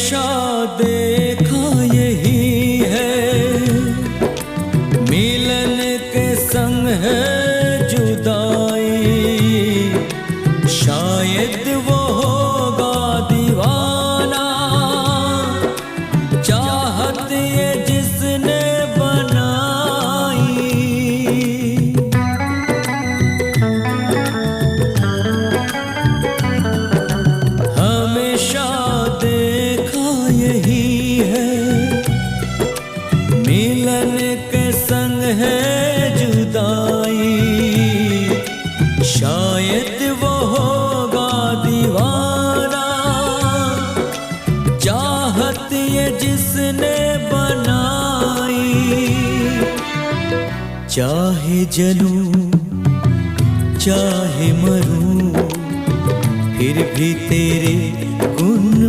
हमेशा देखा यही है, मिलन के संग है जुदाई। शायद वो होगा दीवाना, चाहत ये जिसने बनाई। हमेशा देखा यही है, मिलन के संग है जुदाई। शायद वो होगा दीवाना, चाहत ये जिसने बनाई। चाहे जलूं चाहे मरूं, फिर भी तेरे गुण